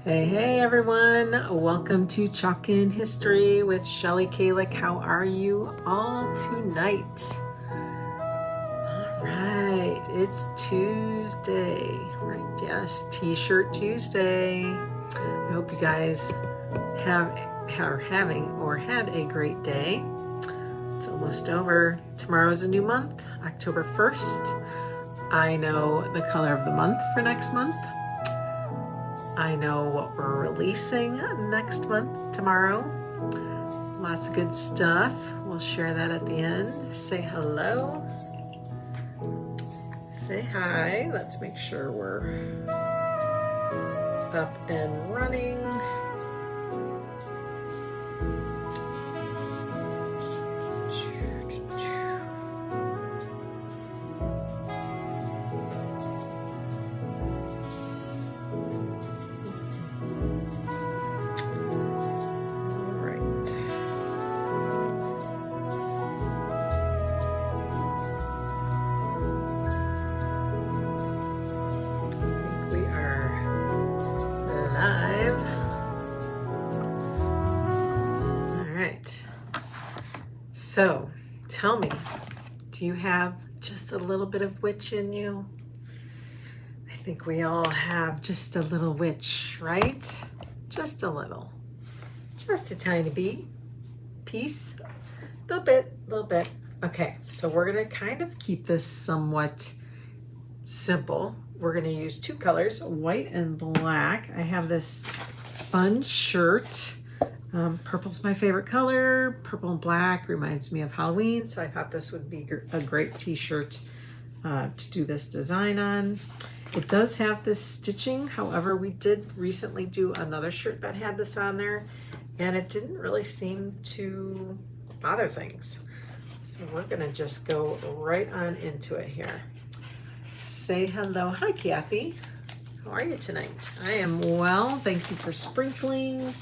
Hey everyone, welcome to Chalkin History with Shelly Kallach. How are you all tonight? All right, it's Tuesday, right? Yes, T-shirt Tuesday. I hope you guys are having or had a great day. It's almost over. Tomorrow's a new month, October 1st. I know the color of the month for next month. I know what we're releasing next month, tomorrow. Lots of good stuff. We'll share that at the end. Say hello. Say hi. Let's make sure we're up and running. So, tell me, do you have just a little bit of witch in you? I think we all have just a little witch, right? Just a little. Just a tiny piece. Little bit. Okay, so we're going to kind of keep this somewhat simple. We're going to use two colors, white and black. I have this fun shirt. Purple's my favorite color. Purple and black reminds me of Halloween, so I thought this would be a great t-shirt to do this design on. It does have this stitching. However, we did recently do another shirt that had this on there, and it didn't really seem to bother things. So we're gonna just go right on into it here. Say hello. Hi, Kathy. How are you tonight? I am well. Thank you for sprinkling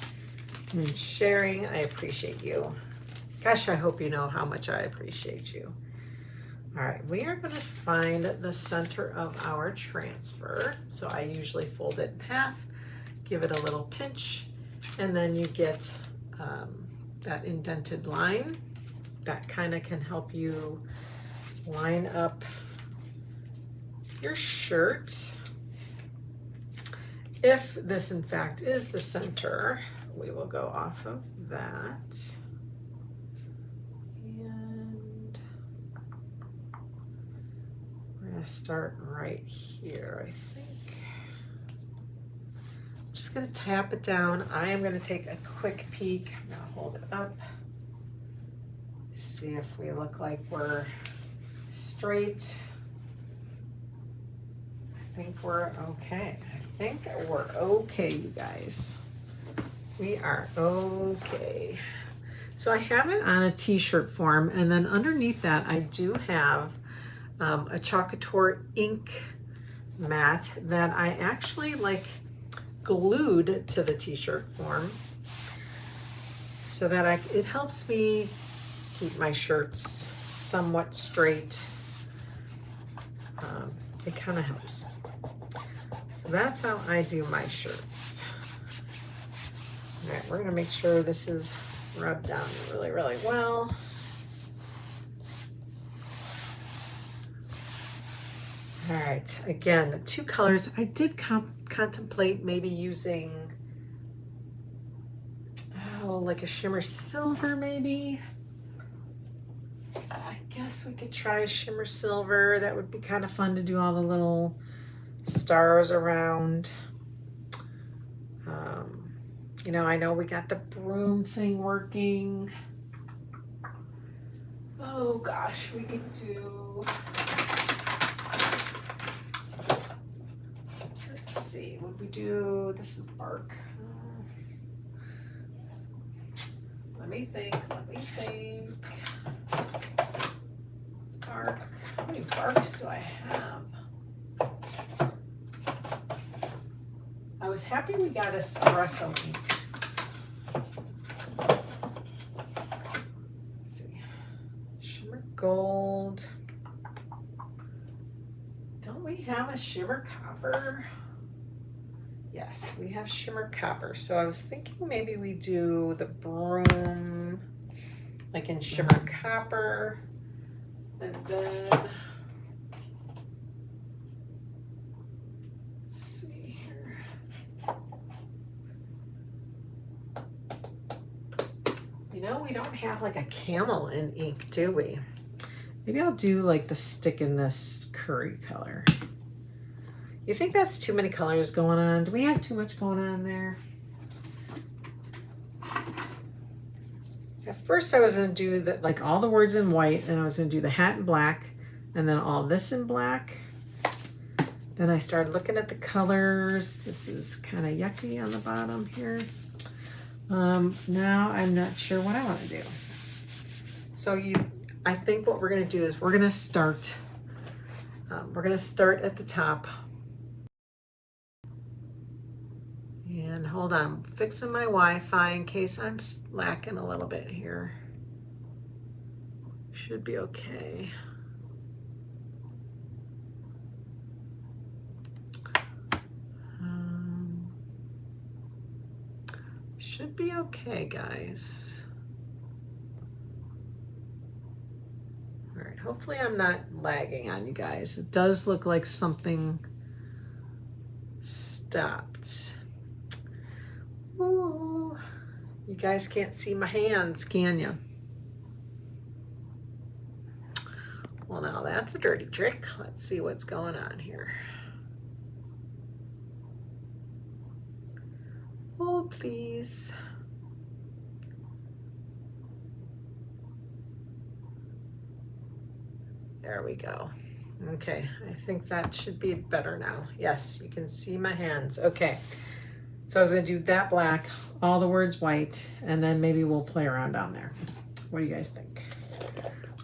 and sharing. I appreciate you. Gosh, I hope you know how much I appreciate you. All right, we are going to find the center of our transfer. So I usually fold it in half, give it a little pinch, and then you get that indented line. That kind of can help you line up your shirt. If this in fact is the center, we will go off of that. And we're going to start right here, I think. I'm just going to tap it down. I am going to take a quick peek. I'm going to hold it up. See if we look like we're straight. I think we're okay. You guys. We are okay. So I have it on a t-shirt form, and then underneath that I do have a Chalkator ink mat that I actually glued to the t-shirt form so that it helps me keep my shirts somewhat straight. It kind of helps. So that's how I do my shirts. All right, we're going to make sure this is rubbed down really, really well. All right, again, two colors. I did contemplate maybe using, like a shimmer silver maybe. I guess we could try a shimmer silver. That would be kind of fun to do all the little stars around. You know, I know we got the broom thing working. Oh gosh, we could do, let's see, would we do, this is bark. Let me think. It's bark. How many barks do I have? I was happy we got espresso ink. Let's see. Shimmer gold. Don't we have a shimmer copper? Yes, we have shimmer copper. So I was thinking maybe we do the broom like in shimmer copper, and then let's see here. You know, we don't have like a camel in ink, do we? Maybe I'll do like the stick in this curry color. You think that's too many colors going on? Do we have too much going on there? At first I was going to do the, like all the words in white, and I was going to do the hat in black, and then all this in black. Then I started looking at the colors. This is kind of yucky on the bottom here. Now I'm not sure what I want to do. So I think what we're going to do is we're going to start at the top. And hold on, I'm fixing my Wi-Fi in case I'm slacking a little bit here. Should be okay. Should be okay, guys. All right, hopefully I'm not lagging on you guys. It does look like something stopped. Ooh, you guys can't see my hands, can you? Well, now that's a dirty trick. Let's see what's going on here. Oh, please. There we go. Okay, I think that should be better now. Yes, you can see my hands. Okay, so I was gonna do that black, all the words white, and then maybe we'll play around down there. What do you guys think?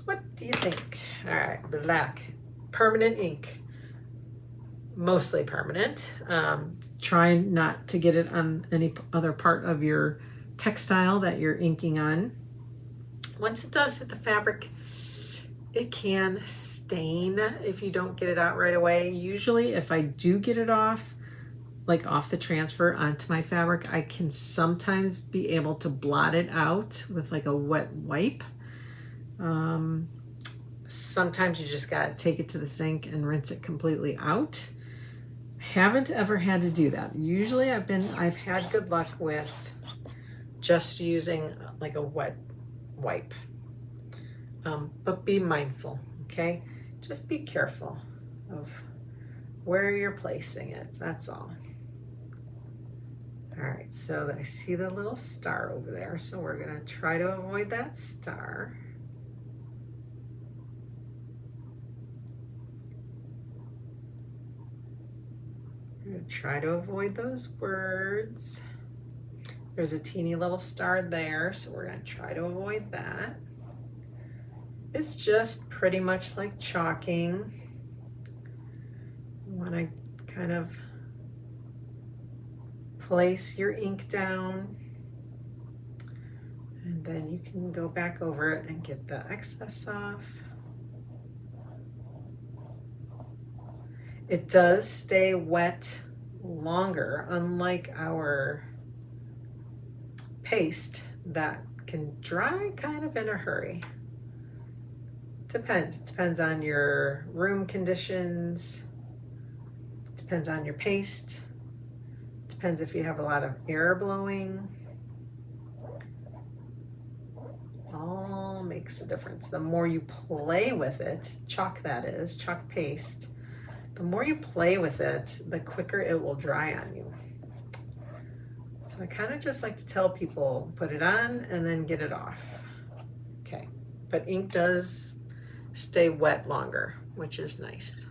What do you think? All right, black, permanent ink, mostly permanent. Try not to get it on any other part of your textile that you're inking on. Once it does hit the fabric, it can stain if you don't get it out right away. Usually if I do get it off, like off the transfer onto my fabric, I can sometimes be able to blot it out with like a wet wipe. Sometimes you just gotta take it to the sink and rinse it completely out. Haven't ever had to do that. Usually I've had good luck with just using like a wet wipe. But be mindful, okay? Just be careful of where you're placing it, that's all. All right, so I see the little star over there, so we're gonna try to avoid that star. We're gonna try to avoid those words. There's a teeny little star there, so we're gonna try to avoid that. It's just pretty much like chalking. You want to kind of place your ink down, and then you can go back over it and get the excess off. It does stay wet longer, unlike our paste that can dry kind of in a hurry. Depends. It depends on your room conditions. It depends on your paste. It depends if you have a lot of air blowing. All makes a difference. The more you play with it, chalk that is, chalk paste, the more you play with it, the quicker it will dry on you. So I kind of just like to tell people, put it on and then get it off. Okay, but ink does stay wet longer, which is nice.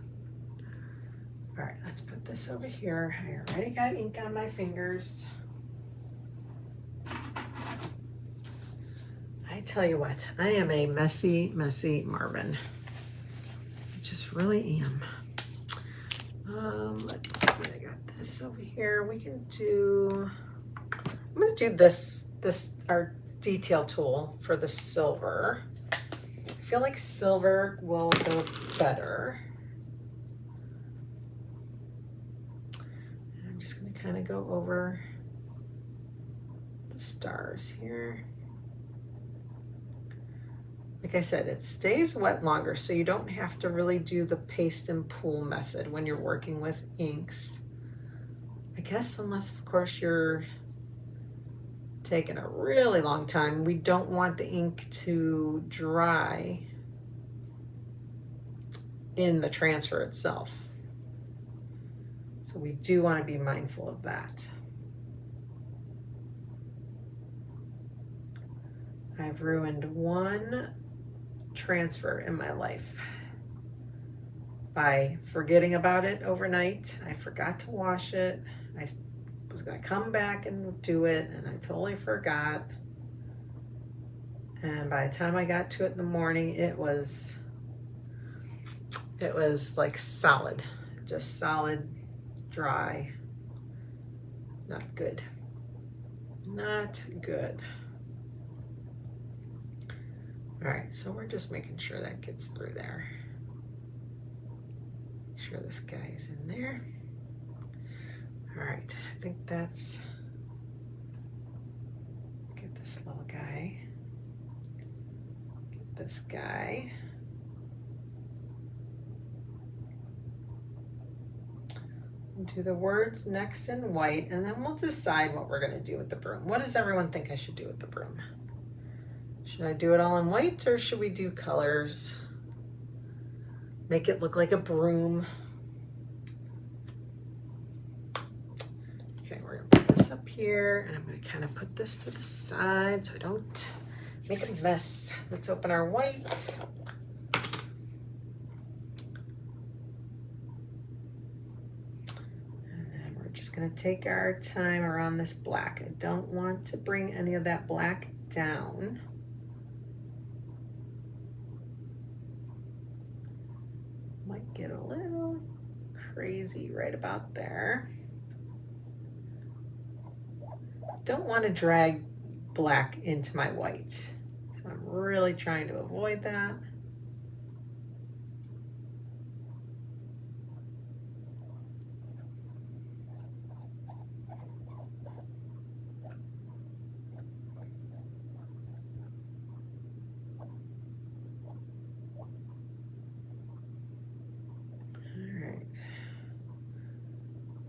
All right, let's put this over here. I already got ink on my fingers. I tell you what, I am a messy, messy Marvin. I just really am. Let's see, I got this over here. We can do, I'm gonna do this our detail tool for the silver. I feel like silver will go better. I'm just going to kind of go over the stars here. Like I said, it stays wet longer, so you don't have to really do the paste and pool method when you're working with inks. I guess unless, of course, you're taking a really long time. We don't want the ink to dry in the transfer itself. So we do want to be mindful of that. I've ruined one transfer in my life by forgetting about it overnight. I forgot to wash it. I was gonna come back and do it, and I totally forgot. And by the time I got to it in the morning, it was like solid, just solid, dry. Not good. Not good. All right, so we're just making sure that gets through there. Make sure this guy's in there. All right, I think that's, get this little guy, get this guy. We'll do the words next in white, and then we'll decide what we're gonna do with the broom. What does everyone think I should do with the broom? Should I do it all in white, or should we do colors? Make it look like a broom. Okay, we're gonna put this up here, and I'm gonna kind of put this to the side so I don't make a mess. Let's open our white. And then we're just gonna take our time around this black. I don't want to bring any of that black down. Might get a little crazy right about there. Don't want to drag black into my white, so I'm really trying to avoid that.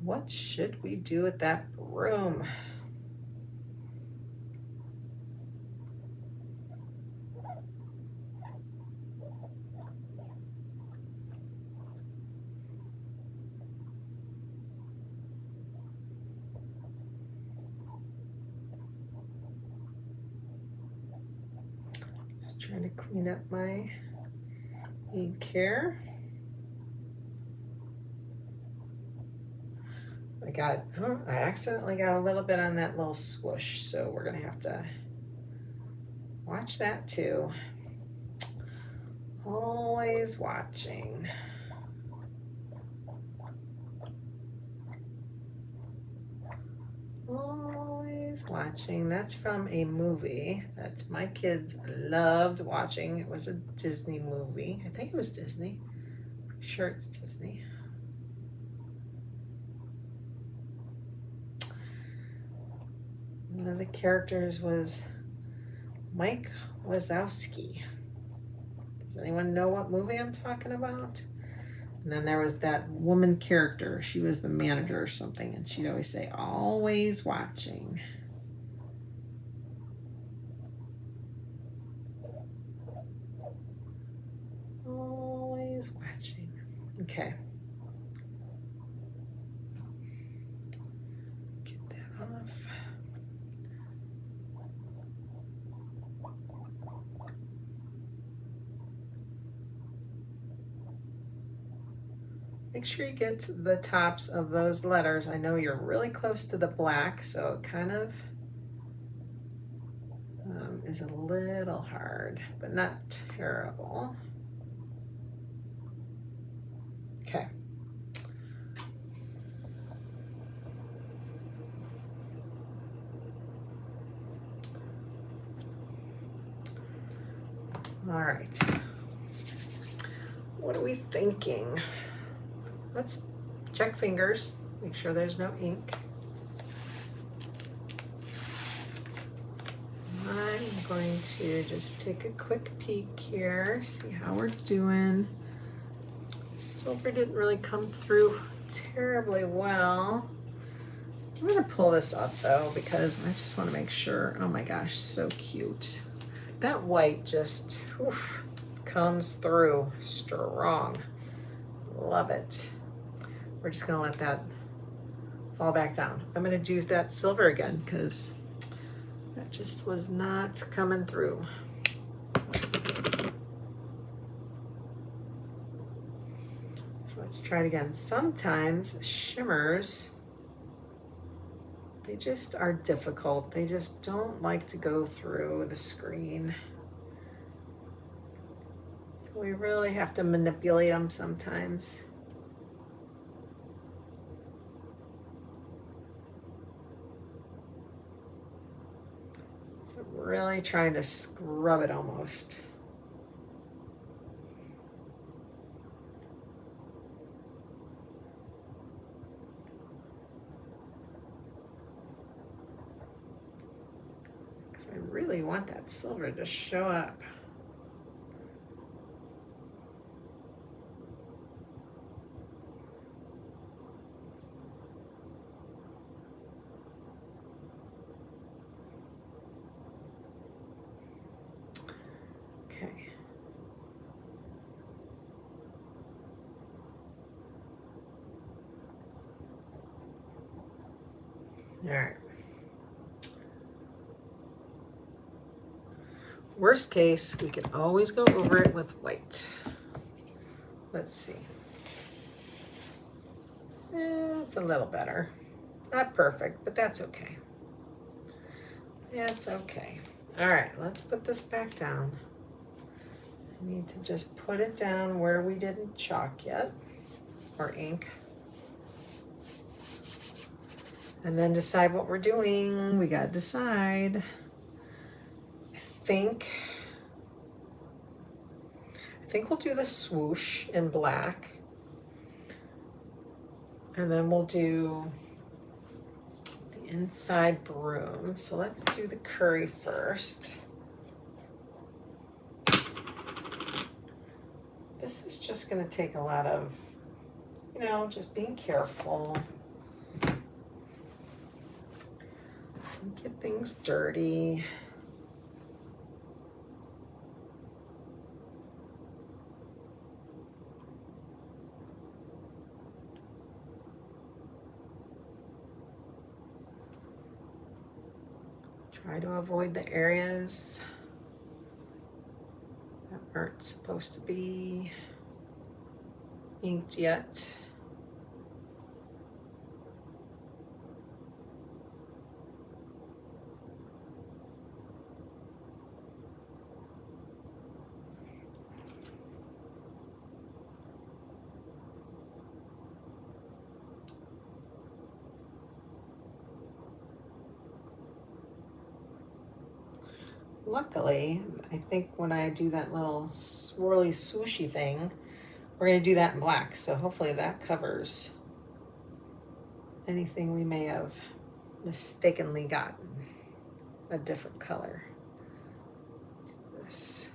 What should we do with that broom? Just trying to clean up my ink here. I accidentally got a little bit on that little swoosh, so we're gonna have to watch that too. Always watching. Always watching. That's from a movie that my kids loved watching. It was a Disney movie. I think it was Disney. Pretty sure it's Disney. One of the characters was Mike Wazowski. Does anyone know what movie I'm talking about? And then there was that woman character. She was the manager or something, and she'd always say, always watching. Always watching. Okay. Get that off. Make sure you get to the tops of those letters. I know you're really close to the black, so it kind of is a little hard, but not terrible. Okay. All right. What are we thinking? Let's check fingers, make sure there's no ink. going to just take a quick peek here, see how we're doing. Silver didn't really come through terribly well. I'm gonna pull this up though because I just want to make sure. Oh my gosh, so cute. That white just comes through strong. Love it. We're just gonna let that fall back down. I'm gonna use that silver again because that just was not coming through. So let's try it again. Sometimes shimmers, they just are difficult. They just don't like to go through the screen. So we really have to manipulate them sometimes. So really trying to scrub it almost. I really want that silver to show up. Okay. All right. Worst case, we can always go over it with white. Let's see. It's a little better. Not perfect, but that's okay. It's okay. All right, let's put this back down. I need to just put it down where we didn't chalk yet, or ink. And then decide what we're doing. We gotta decide. I think we'll do the swoosh in black, and then we'll do the inside broom. So let's do the curry first. This is just going to take a lot of, just being careful. Don't get things dirty. Try to avoid the areas that aren't supposed to be inked yet. Luckily, I think when I do that little swirly swooshy thing, we're going to do that in black. So hopefully that covers anything we may have mistakenly gotten a different color. Do this.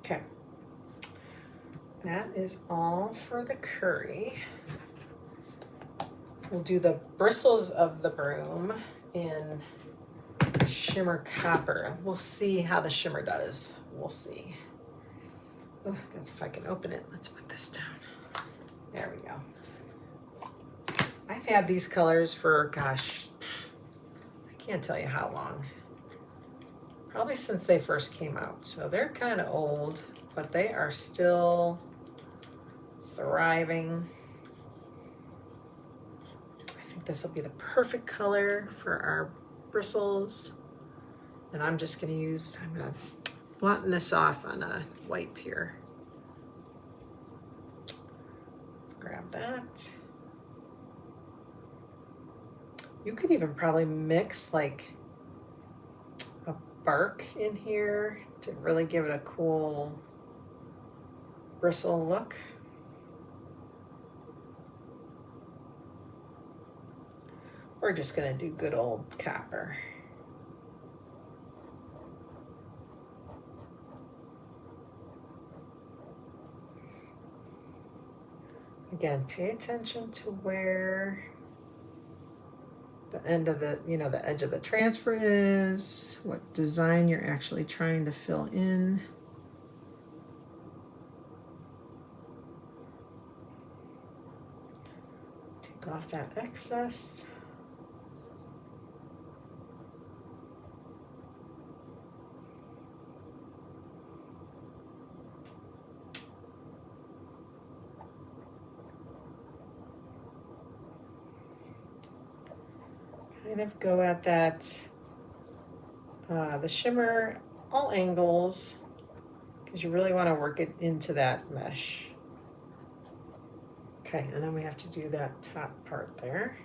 Okay, that is all for the curry. We'll do the bristles of the broom in shimmer copper. We'll see how the shimmer does. We'll see. Oh, that's if I can open it. Let's put this down. There we go. I've had these colors for, gosh, I can't tell you how long. Probably since they first came out. So they're kind of old, but they are still thriving. I think this will be the perfect color for our bristles. And I'm just going to use, I'm going to blotting this off on a wipe here. Let's grab that. You could even probably mix like a bark in here to really give it a cool bristle look. We're just gonna do good old copper. Again, pay attention to where the end of the, the edge of the transfer is, what design you're actually trying to fill in. Take off that excess. Kind of go at that, the shimmer, all angles, because you really want to work it into that mesh. Okay, and then we have to do that top part there.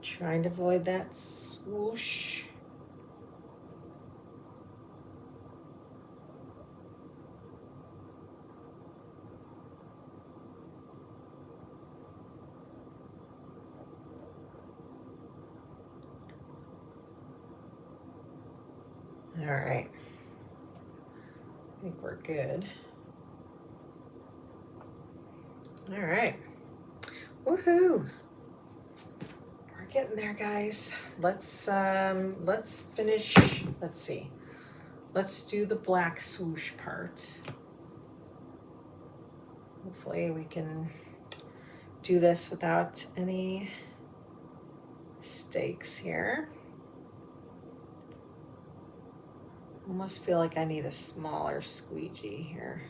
Trying to avoid that swoosh. All right, I think we're good. All right, woohoo! We're getting there, guys. Let's finish. Let's see. Let's do the black swoosh part. Hopefully we can do this without any mistakes here. Almost feel like I need a smaller squeegee here.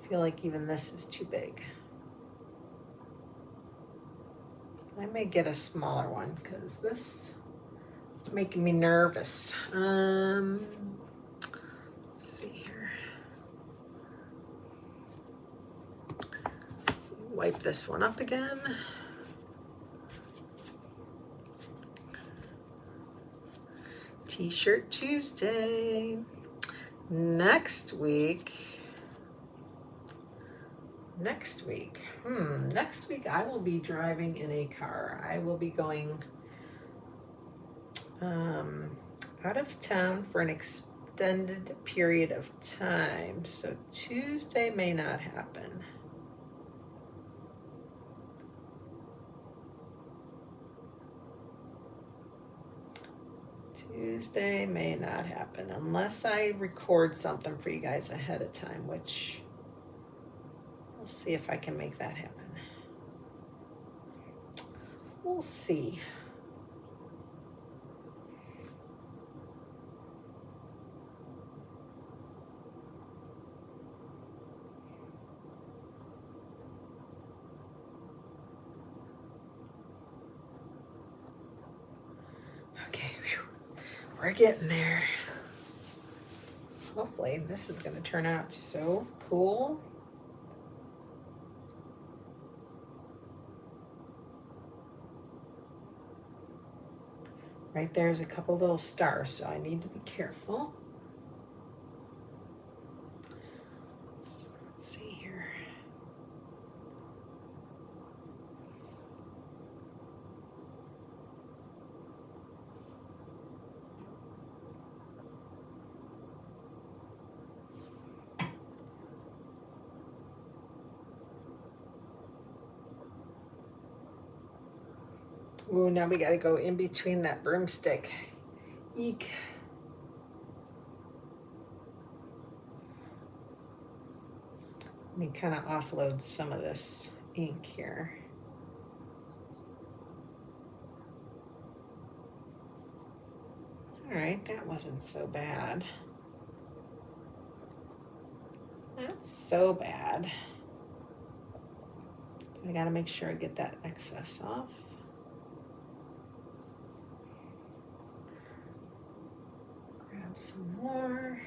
I feel like even this is too big. I may get a smaller one because this is making me nervous. Let's see here. Wipe this one up again. T-shirt Tuesday. Next week I will be driving in a car. I will be going out of town for an extended period of time. So Tuesday may not happen. Tuesday may not happen unless I record something for you guys ahead of time, which we'll see if I can make that happen. We'll see. Okay, whew. We're getting there. Hopefully this is going to turn out so cool. Right there's a couple little stars, so I need to be careful. So let's see here. Ooh, now we gotta go in between that broomstick. Eek. Let me kind of offload some of this ink here. All right, that wasn't so bad. Not so bad. I gotta make sure I get that excess off. Grab some more.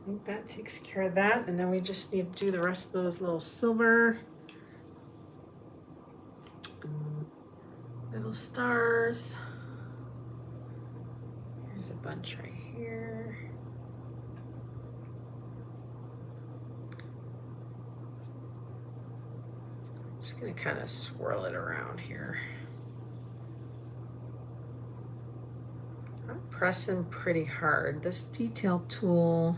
I think that takes care of that, and then we just need to do the rest of those little silver little stars. Here's a bunch right here. Just gonna kind of swirl it around here. I'm pressing pretty hard. This detail tool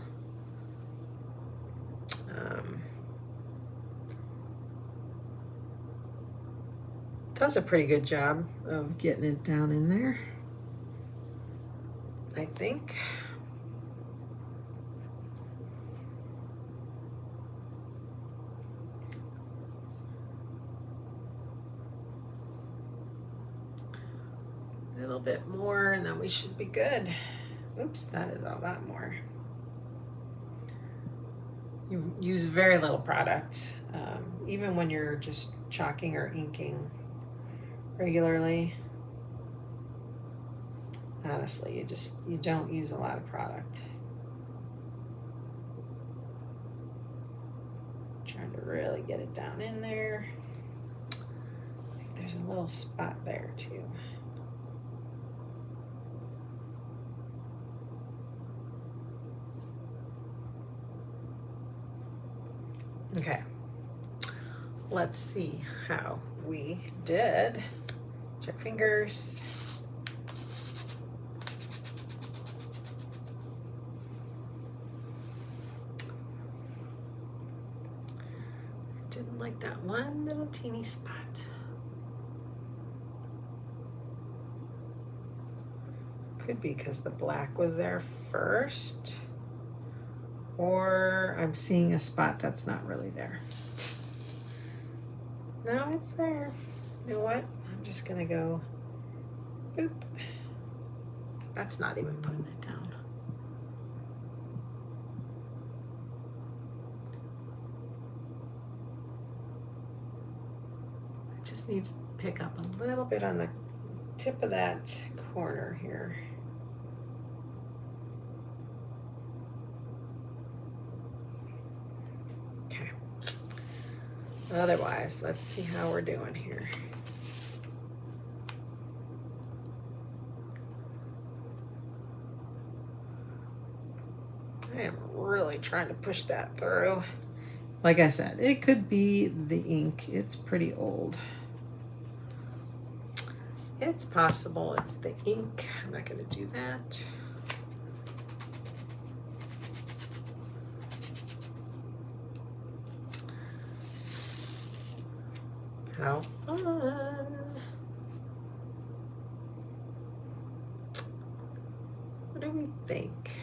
does a pretty good job of getting it down in there, I think. A little bit more and then we should be good. Oops, that is a lot more. You use very little product, even when you're just chalking or inking regularly. Honestly, you don't use a lot of product. Trying to really get it down in there. I think there's a little spot there too. Okay, let's see how we did. Check fingers. Didn't like that one little teeny spot. Could be because the black was there first. Or I'm seeing a spot that's not really there. No, it's there. You know what? I'm just gonna go boop. That's not even putting it down. I just need to pick up a little bit on the tip of that corner here. Otherwise, let's see how we're doing here. I am really trying to push that through. Like I said, it could be the ink. It's pretty old. It's possible it's the ink. I'm not going to do that. How fun. What do we think?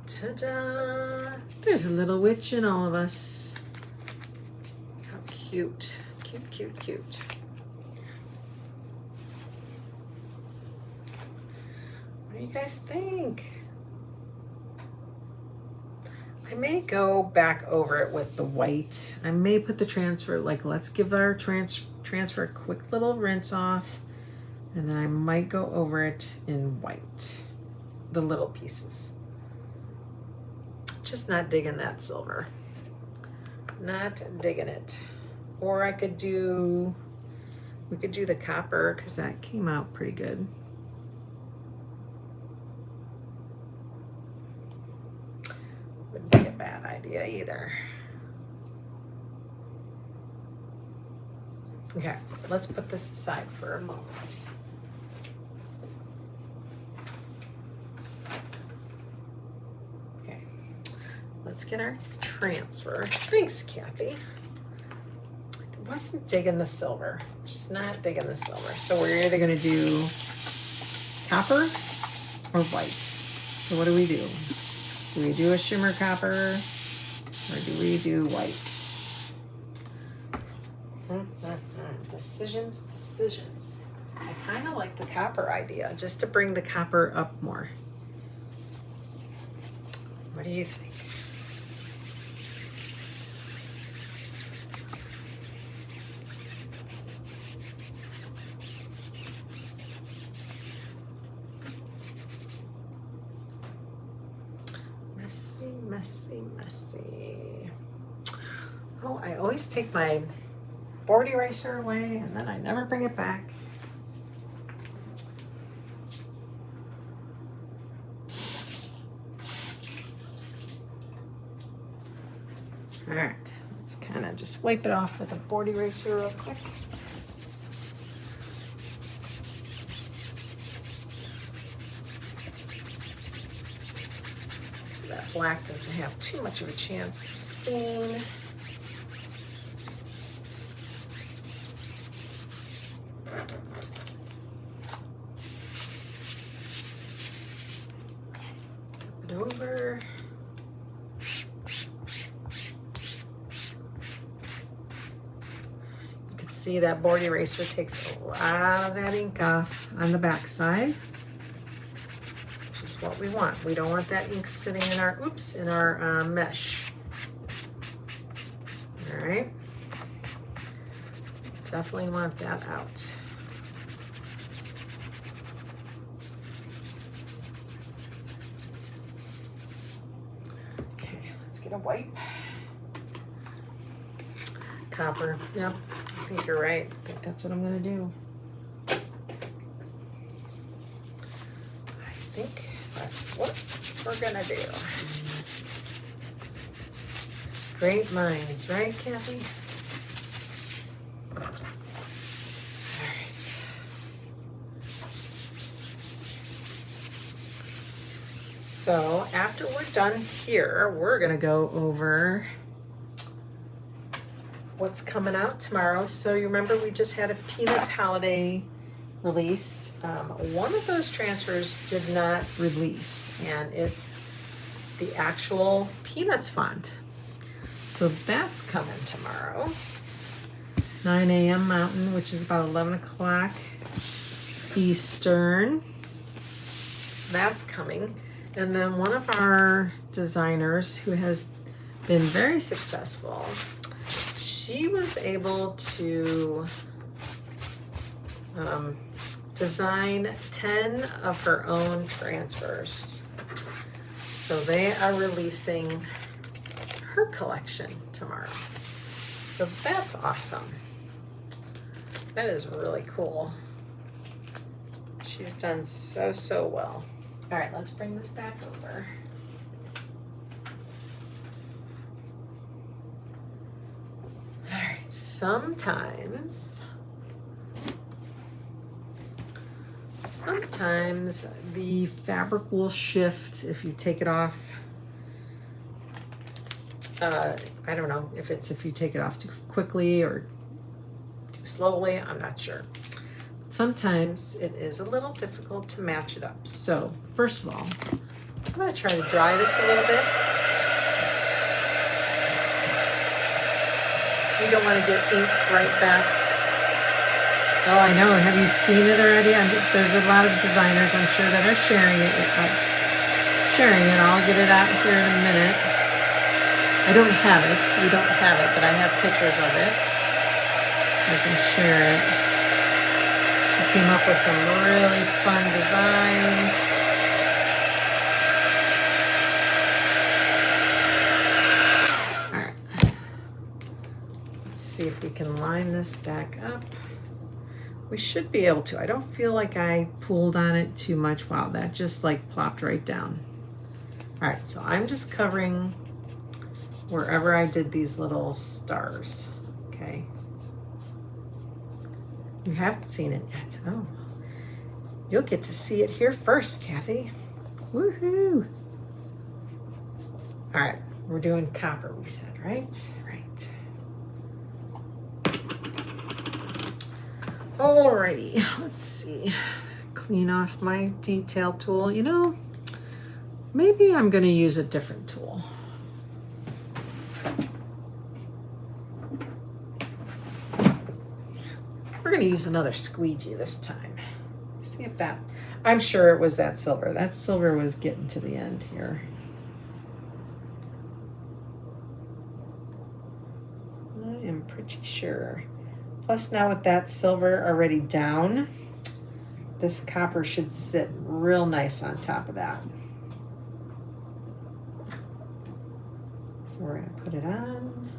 Ta-da! There's a little witch in all of us. How cute. Cute, cute, cute. What do you guys think? I may go back over it with the white. I may put the transfer, like let's give our transfer a quick little rinse off, and then I might go over it in white, the little pieces. Just not digging that silver. Not digging it. Or I could do, we could do the copper because that came out pretty good. Wouldn't be a bad idea either. Okay, let's put this aside for a moment. Okay, let's get our transfer. Thanks, Kathy. Wasn't digging the silver, just not digging the silver. So we're either gonna do copper or whites. So what do? Do we do a shimmer copper or do we do white? Decisions. I kind of like the copper idea, just to bring the copper up more. What do you think? Messy. Oh, I always take my board eraser away and then I never bring it back. All right, let's kind of just wipe it off with a board eraser real quick. So that black doesn't have too much of a chance to stain. Flip it over. See, that board eraser takes a lot of that ink off on the back side, which is what we want. We don't want that ink sitting in our mesh. All right, definitely want that out. Okay, let's get a wipe. Copper, yep. I think you're right. I think that's what I'm going to do. I think that's what we're going to do. Great minds, right, Kathy? All right. So after we're done here, we're going to go over what's coming out tomorrow. So you remember we just had a Peanuts holiday release. One of those transfers did not release, and it's the actual Peanuts font. So that's coming tomorrow. 9 a.m. Mountain, which is about 11 o'clock Eastern. So that's coming. And then one of our designers who has been very successful, she was able to design 10 of her own transfers. So they are releasing her collection tomorrow. So that's awesome. That is really cool. She's done so well. All right, let's bring this back over. Sometimes the fabric will shift if you take it off. I don't know if you take it off too quickly or too slowly, I'm not sure. Sometimes it is a little difficult to match it up. So first of all, I'm going to try to dry this a little bit. You don't want to get ink right back. Oh, I know. Have you seen it already? There's a lot of designers, I'm sure, that are sharing it. I'll get it out here in a minute. I don't have it. We don't have it, but I have pictures of it. So I can share it. I came up with some really fun designs. See if we can line this back up. We should be able to. I don't feel like I pulled on it too much. Wow, that just like plopped right down. All right, so I'm just covering wherever I did these little stars, okay? You haven't seen it yet. Oh, you'll get to see it here first, Kathy. Woohoo! All right, we're doing copper, we said, right? Alrighty, let's see. clean off my detail tool. You know, maybe I'm going to use a different tool. We're going to use another squeegee this time. See if that, I'm sure it was that silver. That silver was getting to the end here. I am pretty sure. Plus now with that silver already down, this copper should sit real nice on top of that. So we're going to put it on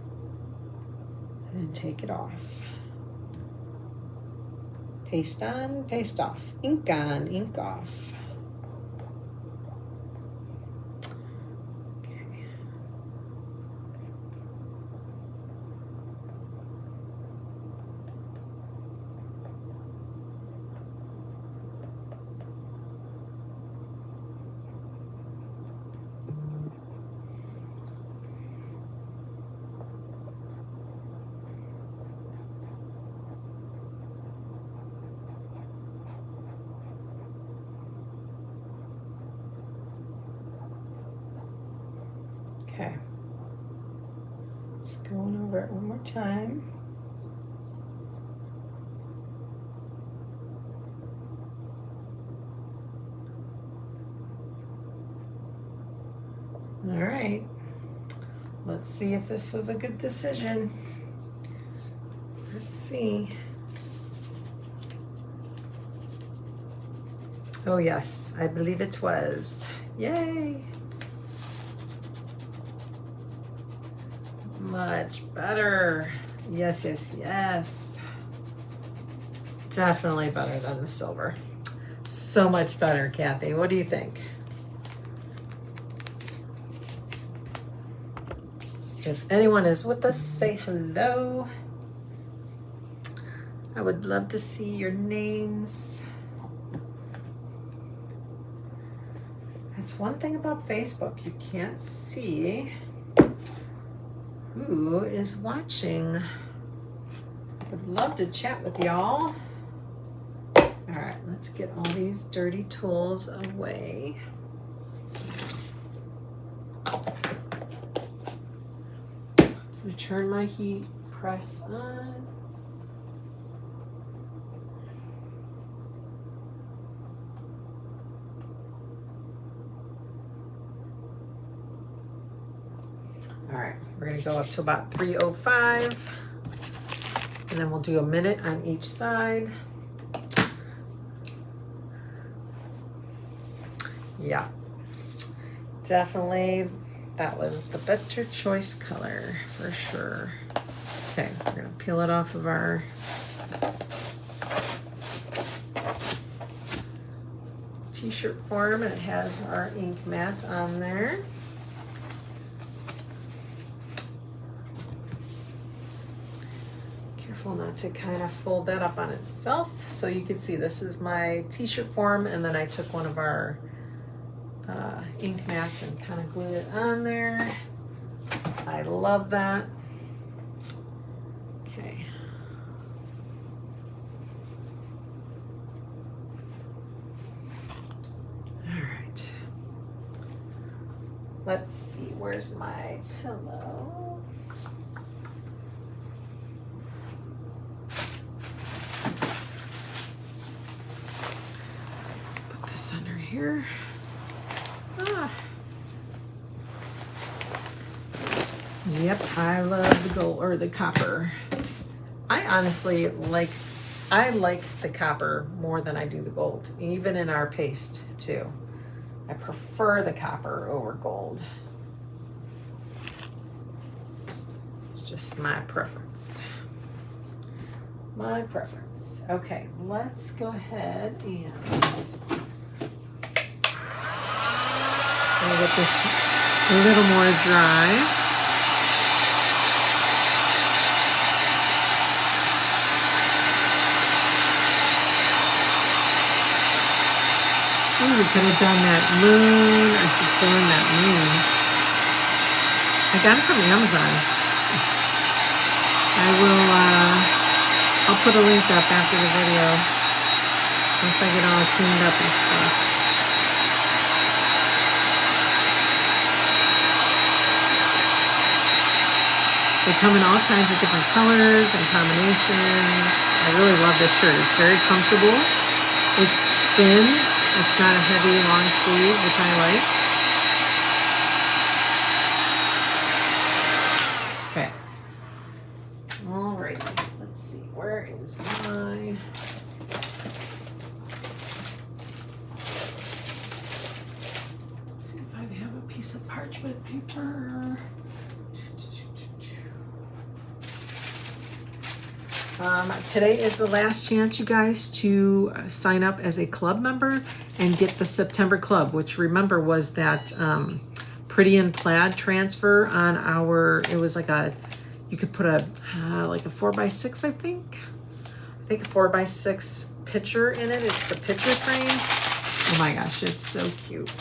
and take it off. Paste on, paste off. Ink on, ink off. Okay. Okay, just going over it one more time. All right, let's see if this was a good decision. Let's see. Oh yes, I believe it was. Yay! Much better. Yes, yes, yes. Definitely better than the silver. So much better, Kathy. What do you think? If anyone is with us, say hello. I would love to see your names. That's one thing about Facebook. You can't see who is watching. Would love to chat with y'all. All right, let's get all these dirty tools away. I'm gonna turn my heat press on. All right, we're gonna go up to about 305, and then we'll do a minute on each side. Yeah, definitely that was the better choice color for sure. Okay, we're gonna peel it off of our t-shirt form, and it has our ink mat on there. Careful not to kind of fold that up on itself. So you can see this is my t-shirt form, and then I took one of our ink mats and kind of glued it on there. I love that. Okay. All right. Let's see, where's my pillow? Put this under here. Ah. Yep, I love the gold or the copper. I honestly like the copper more than I do the gold, even in our paste too. I prefer the copper over gold. It's just my preference. My preference. Okay, let's go ahead and get this a little more dry. Oh, we could have done that moon. I should fill in that moon. I got it from Amazon. I'll put a link up after the video. once I get all cleaned up and stuff. They come in all kinds of different colors and combinations. I really love this shirt. It's very comfortable. It's thin. It's not a heavy long sleeve, which I like. Okay. Alrighty. Let's see. Where is my... Let's see if I have a piece of parchment paper. Today is the last chance, you guys, to sign up as a club member and get the September club, which remember was that Pretty in Plaid transfer on our, it was like a, you could put a, like a 4x6, I think a 4x6 picture in it. It's the picture frame. Oh my gosh, it's so cute.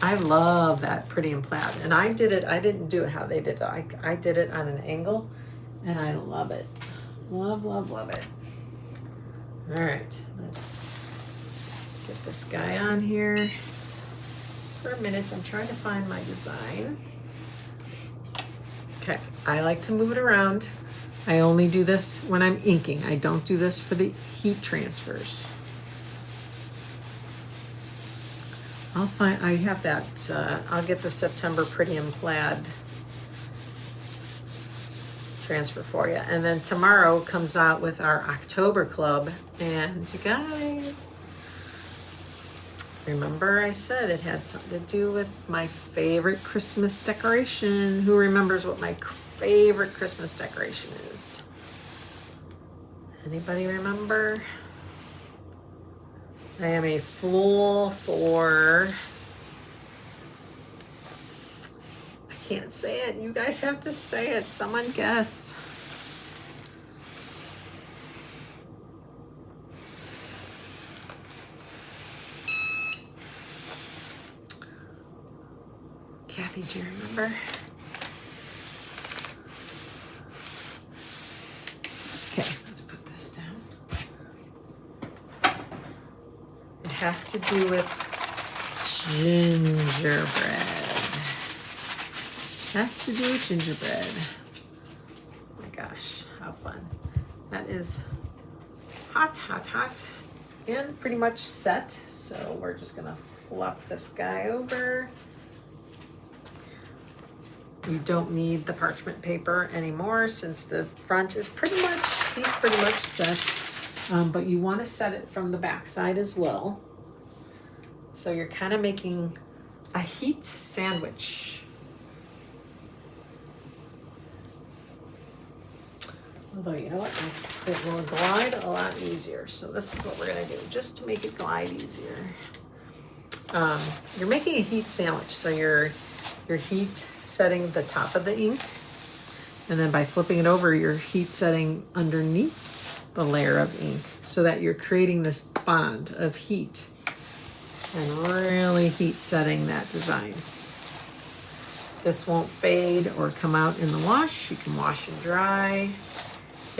I love that Pretty in Plaid. And I did it, I didn't do it how they did it. I did it on an angle. And I love it. Love, love, love it. All right, let's get this guy on here for a minute. I'm trying to find my design. Okay, I like to move it around. I only do this when I'm inking. I don't do this for the heat transfers. I have that, I'll get the September Pretty in Plaid transfer for you, and then tomorrow comes out with our October club. And you guys, remember I said it had something to do with my favorite Christmas decoration. Who remembers what my favorite Christmas decoration is? Anybody remember? I am a fool for, can't say it. You guys have to say it. Someone guess. Kathy, do you remember? Okay, let's put this down. It has to do with gingerbread. Has to do with gingerbread. Oh my gosh, how fun. That is hot, hot, hot, and pretty much set. So we're just gonna flop this guy over. You don't need the parchment paper anymore since the front is pretty much, he's pretty much set. But you wanna set it from the back side as well. So you're kind of making a heat sandwich. Although, you know what, it will glide a lot easier. So this is what we're gonna do, just to make it glide easier. You're making a heat sandwich, so you're heat setting the top of the ink, and then by flipping it over, you're heat setting underneath the layer of ink, so that you're creating this bond of heat and really heat setting that design. This won't fade or come out in the wash. You can wash and dry.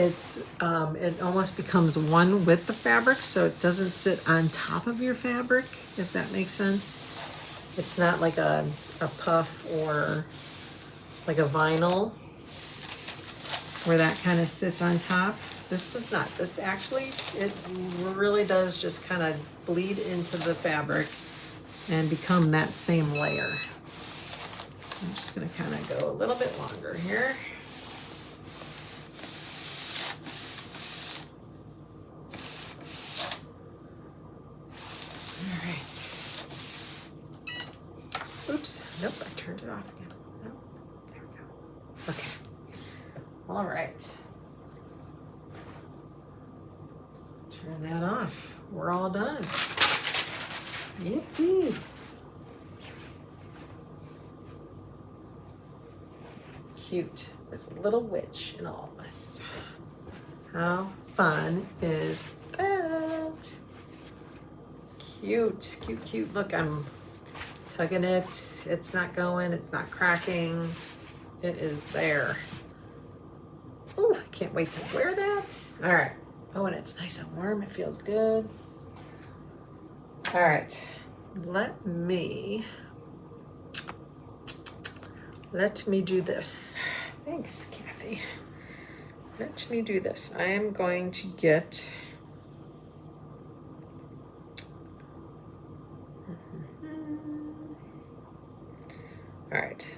It almost becomes one with the fabric, so it doesn't sit on top of your fabric, if that makes sense. It's not like a puff or like a vinyl where that kind of sits on top. This does not. This actually, it really does just kind of bleed into the fabric and become that same layer. I'm just going to kind of go a little bit longer here. Oops, nope, I turned it off again. Nope, there we go. Okay, all right. Turn that off. We're all done. Yippee. Cute. There's a little witch in all of us. How fun is that? Cute, cute, cute. Look, I'm tugging it. It's not going, it's not cracking. It is there. Ooh, I can't wait to wear that. All right, Oh, and it's nice and warm. It feels good. All right, let me do this. Thanks, Kathy. Let me do this. I am going to get all right.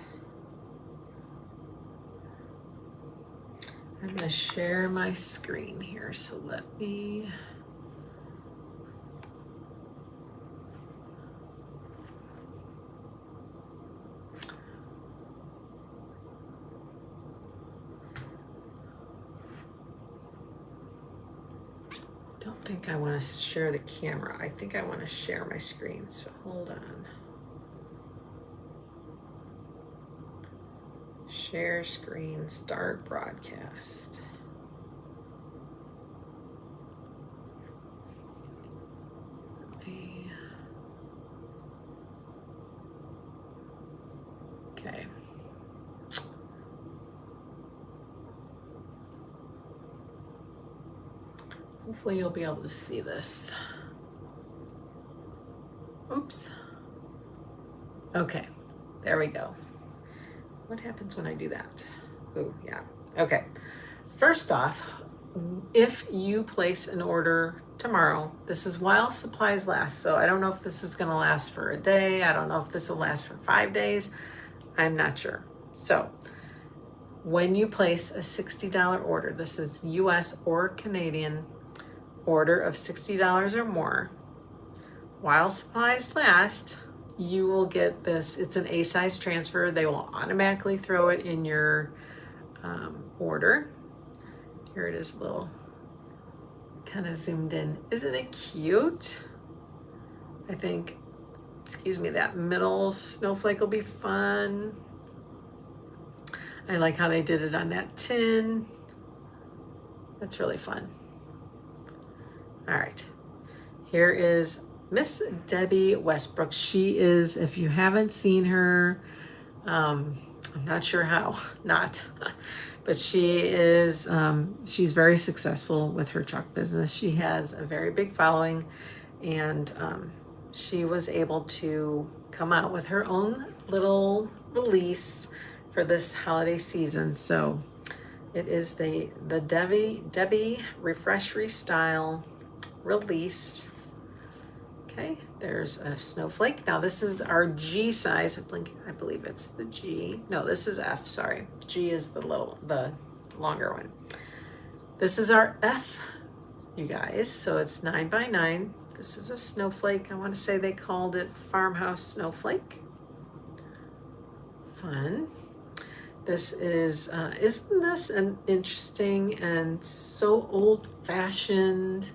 I'm going to share my screen here, so let me don't think I want to share the camera. I think I want to share my screen, so hold on. Share screen, start broadcast. Okay. Hopefully you'll be able to see this. Oops. Okay, there we go. What happens when I do that? Oh, yeah. Okay. First off, if you place an order tomorrow, this is while supplies last. So I don't know if this is going to last for a day. I don't know if this will last for 5 days. I'm not sure. So when you place a $60 order, this is US or Canadian order of $60 or more, while supplies last, you will get this. It's an A-size transfer. They will automatically throw it in your order. Here it is, a little kind of zoomed in. Isn't it cute? I think, excuse me, that middle snowflake will be fun. I like how they did it on that tin. That's really fun. All right, here is Miss Debbie Westbrook. She is, if you haven't seen her, I'm not sure how not, but she is, she's very successful with her chalk business. She has a very big following, and she was able to come out with her own little release for this holiday season. So it is the Debbie Refresh Restyle release. Okay, there's a snowflake. Now this is our G size. I believe it's the G. No, this is F, sorry. G is the longer one. This is our F, you guys. So it's 9x9. This is a snowflake. I want to say they called it Farmhouse Snowflake. Fun. This is, isn't this an interesting and so old-fashioned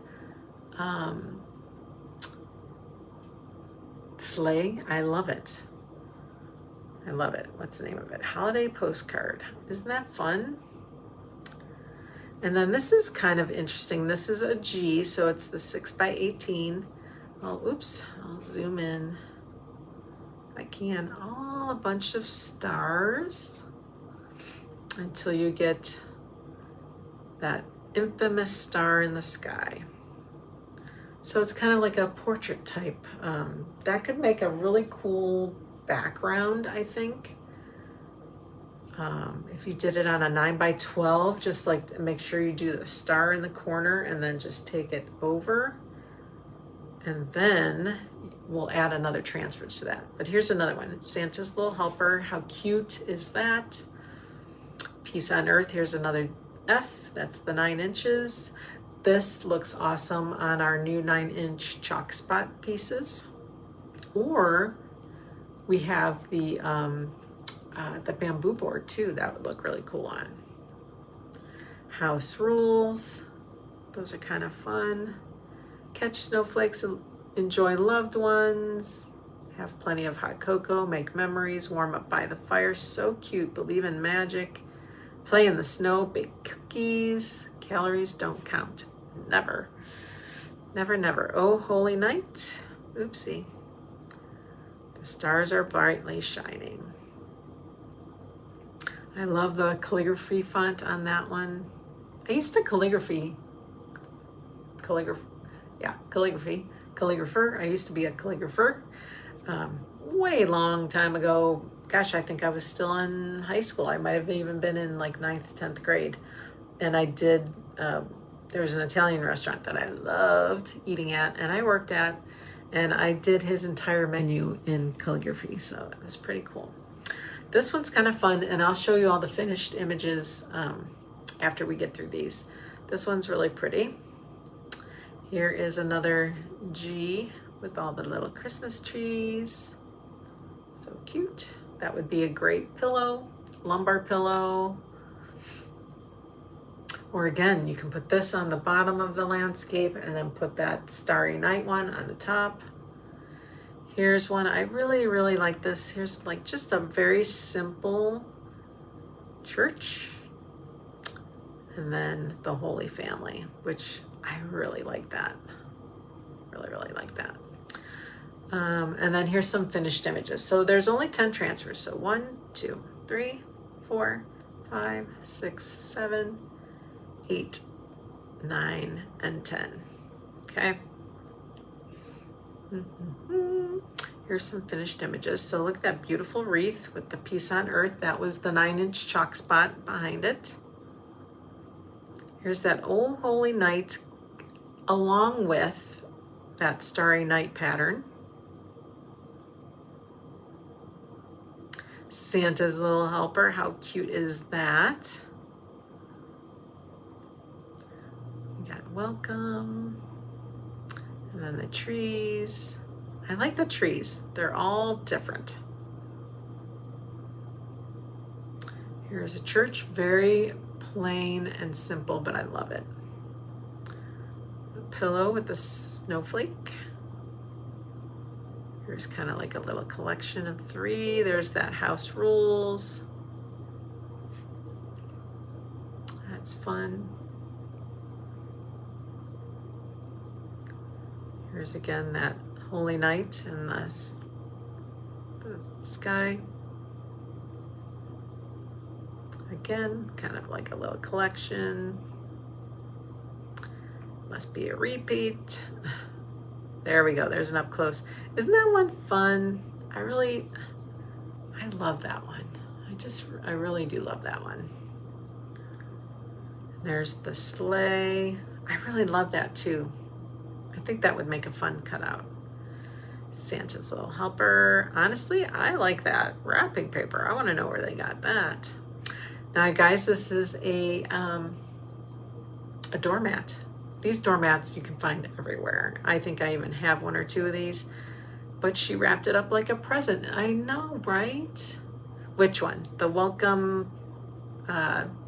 sleigh? I love it. I love it. What's the name of it? Holiday postcard. Isn't that fun? And then this is kind of interesting. This is a G, so it's the 6x18. Oh, oops. I'll zoom in if I can. Oh, a bunch of stars until you get that infamous star in the sky. So it's kind of like a portrait type. That could make a really cool background, I think. If you did it on a 9x12, just like make sure you do the star in the corner and then just take it over. And then we'll add another transfer to that. But here's another one. It's Santa's Little Helper. How cute is that? Peace on Earth. Here's another F. That's the 9 inches. This looks awesome on our new 9-inch chalk spot pieces. Or we have the bamboo board too. That would look really cool on. House rules. Those are kind of fun. Catch snowflakes and enjoy loved ones. Have plenty of hot cocoa. Make memories. Warm up by the fire. So cute. Believe in magic. Play in the snow. Bake cookies. Calories don't count. Never. Never, never. Oh, holy night. Oopsie. The stars are brightly shining. I love the calligraphy font on that one. I used to calligraphy calligrapher. I used to be a calligrapher. Way long time ago. Gosh, I think I was still in high school. I might have even been in like 9th, 10th grade. And I did, there was an Italian restaurant that I loved eating at and I worked at, and I did his entire menu in calligraphy. So it was pretty cool. This one's kind of fun, and I'll show you all the finished images after we get through these. This one's really pretty. Here is another G with all the little Christmas trees. So cute. That would be a great pillow, lumbar pillow. Or again, you can put this on the bottom of the landscape and then put that Starry Night one on the top. Here's one, I really, really like this. Here's like just a very simple church. And then the Holy Family, which I really like that. Really, really like that. And then here's some finished images. So there's only 10 transfers. So 1, 2, 3, 4, 5, 6, 7, 8, 9, and 10. Okay. Here's some finished images. So look at that beautiful wreath with the peace on earth. That was the 9-inch chalk spot behind it. Here's that old Holy Night along with that Starry Night pattern. Santa's Little Helper, how cute is that? We got welcome. And then the trees. I like the trees. They're all different. Here's a church, very plain and simple, but I love it. A pillow with a snowflake. Here's kind of like a little collection of 3. There's that house rules. That's fun. Here's again that Holy Night and the sky. Again, kind of like a little collection. Must be a repeat. There we go, there's an up close. Isn't that one fun? I love that one. I really do love that one. There's the sleigh. I really love that too. I think that would make a fun cutout. Santa's Little Helper. Honestly, I like that wrapping paper. I want to know where they got that. Now, guys, this is a doormat. These doormats you can find everywhere. I think I even have 1 or 2 of these. But she wrapped it up like a present. I know, right? Which one? The welcome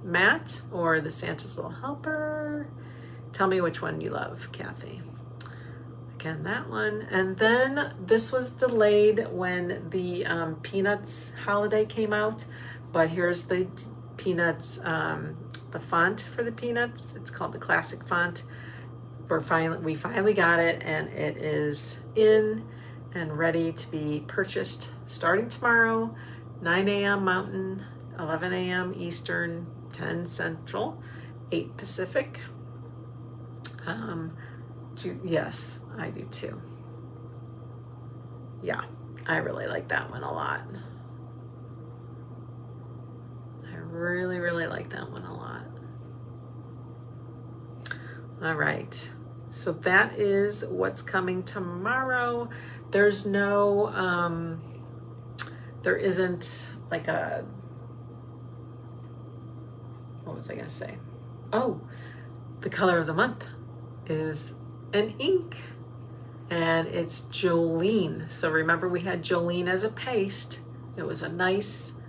mat or the Santa's Little Helper? Tell me which one you love, Kathy. Again, that one. And then this was delayed when the Peanuts holiday came out. But here's the Peanuts, the font for the Peanuts. It's called the classic font. We finally got it, and it is in and ready to be purchased starting tomorrow, 9 a.m. Mountain, 11 a.m. Eastern, 10 Central, 8 Pacific. Yes, I do too. Yeah, I really like that one a lot. I really, really like that one a lot. All right, so that is what's coming tomorrow. There's no, there isn't like a, what was I gonna say? Oh, the color of the month is an ink, and it's Jolene. So remember, we had Jolene as a paste. It was a nice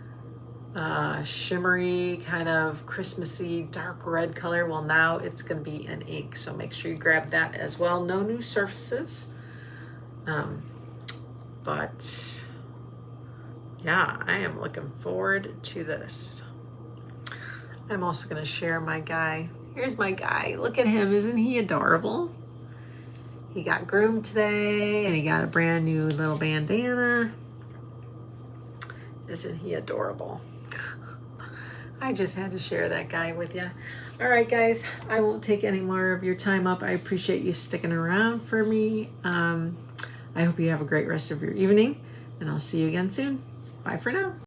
shimmery kind of Christmassy dark red color. Well, now it's going to be an ink, so make sure you grab that as well. No new surfaces, but yeah, I am looking forward to this. I'm also going to share my guy. Here's my guy. Look at him. Isn't he adorable? He got groomed today, and he got a brand new little bandana. Isn't he adorable? I just had to share that guy with you. All right, guys, I won't take any more of your time up. I appreciate you sticking around for me. I hope you have a great rest of your evening, and I'll see you again soon. Bye for now.